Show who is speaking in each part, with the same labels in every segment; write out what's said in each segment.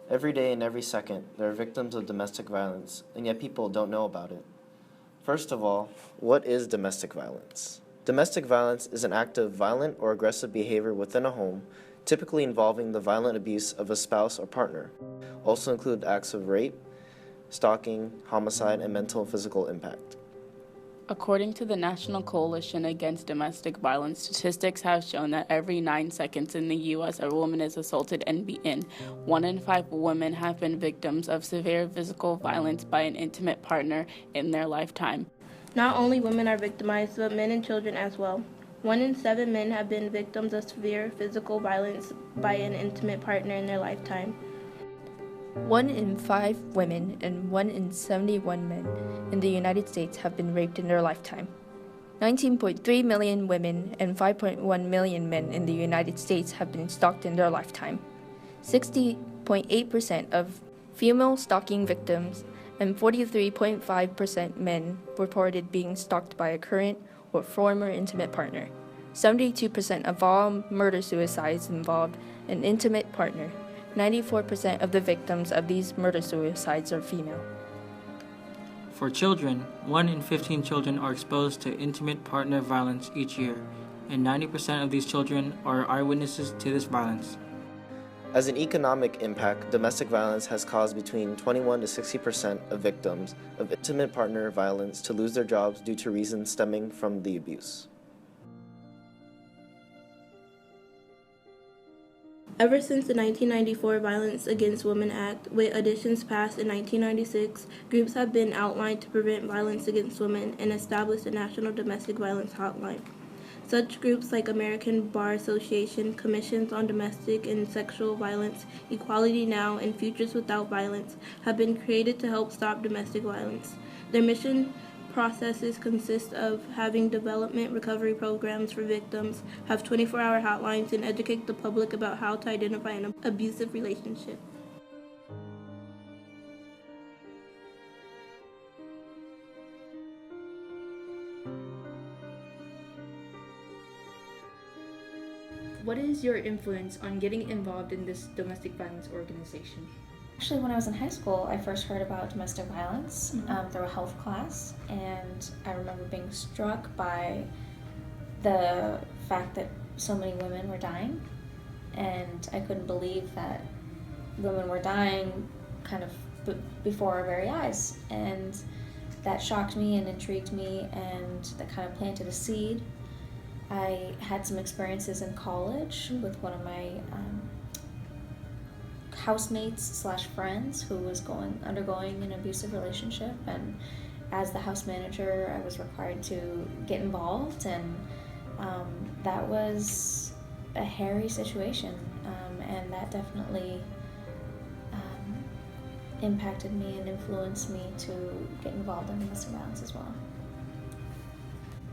Speaker 1: Every day and every second, there are victims of domestic violence, and yet people don't know about it. First of all, what is domestic violence? Domestic violence is an act of violent or aggressive behavior within a home, typically involving the violent abuse of a spouse or partner. Also include acts of rape, stalking, homicide, and mental and physical impact.
Speaker 2: According to the National Coalition Against Domestic Violence, statistics have shown that every 9 seconds in the U.S. a woman is assaulted and beaten. 1 in 5 women have been victims of severe physical violence by an intimate partner in their lifetime.
Speaker 3: Not only women are victimized, but men and children as well. 1 in 7 men have been victims of severe physical violence by an intimate partner in their lifetime.
Speaker 4: 1 in 5 women and 1 in 71 men in the United States have been raped in their lifetime. 19.3 million women and 5.1 million men in the United States have been stalked in their lifetime. 60.8% of female stalking victims and 43.5% men reported being stalked by a current or former intimate partner. 72% of all murder-suicides involved an intimate partner. 94% of the victims of these murder-suicides are female.
Speaker 5: For children, 1 in 15 children are exposed to intimate partner violence each year, and 90% of these children are eyewitnesses to this violence.
Speaker 1: As an economic impact, domestic violence has caused between 21 to 60% of victims of intimate partner violence to lose their jobs due to reasons stemming from the abuse.
Speaker 3: Ever since the 1994 Violence Against Women Act, with additions passed in 1996, groups have been outlined to prevent violence against women and established a national domestic violence hotline. Such groups like American Bar Association, Commissions on Domestic and Sexual Violence, Equality Now, and Futures Without Violence have been created to help stop domestic violence. Their mission processes consist of having development recovery programs for victims, have 24-hour hotlines, and educate the public about how to identify an abusive relationship.
Speaker 4: What is your influence on getting involved in this domestic violence organization?
Speaker 6: Actually, when I was in high school, I first heard about domestic violence through a health class, and I remember being struck by the fact that so many women were dying, and I couldn't believe that women were dying kind of before our very eyes, and that shocked me and intrigued me, and that kind of planted a seed. I had some experiences in college with one of my housemates / friends who was undergoing an abusive relationship, and as the house manager I was required to get involved, and that was a hairy situation, and that definitely impacted me and influenced me to get involved in domestic violence as well.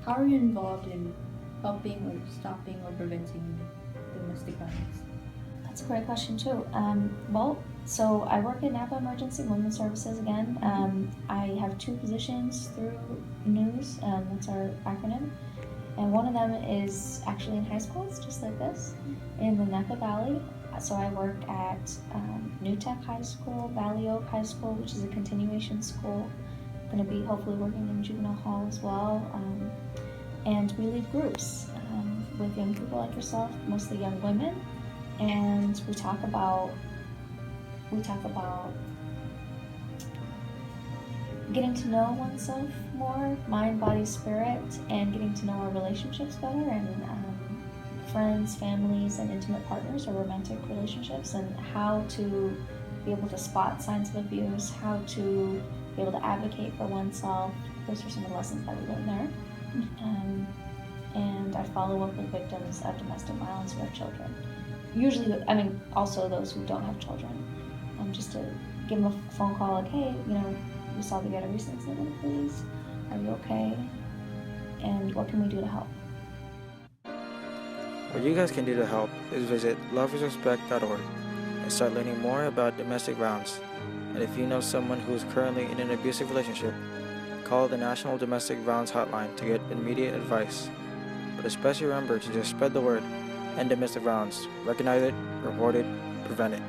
Speaker 4: How are you involved in helping or stopping or preventing domestic violence?
Speaker 6: That's a great question too. So I work in Napa Emergency Women's Services again. I have 2 positions through NEWS, that's our acronym, and one of them is actually in high schools, just like this, in the Napa Valley. So I work at New Tech High School, Valley Oak High School, which is a continuation school. I'm going to be hopefully working in juvenile hall as well, and we lead groups with young people like yourself, mostly young women. And we talk about getting to know oneself more, mind, body, spirit, and getting to know our relationships better, and friends, families, and intimate partners or romantic relationships, and how to be able to spot signs of abuse, how to be able to advocate for oneself. Those are some of the lessons that we learned there. And I follow up with victims of domestic violence who have children. Usually, also those who don't have children. Just to give them a phone call, like, hey, we saw that you had a recent incident, please. Are you okay? And what can we do to help?
Speaker 7: What you guys can do to help is visit loveisrespect.org and start learning more about domestic violence. And if you know someone who is currently in an abusive relationship, call the National Domestic Violence Hotline to get immediate advice. But especially remember to just spread the word, end domestic violence, recognize it, report it, prevent it.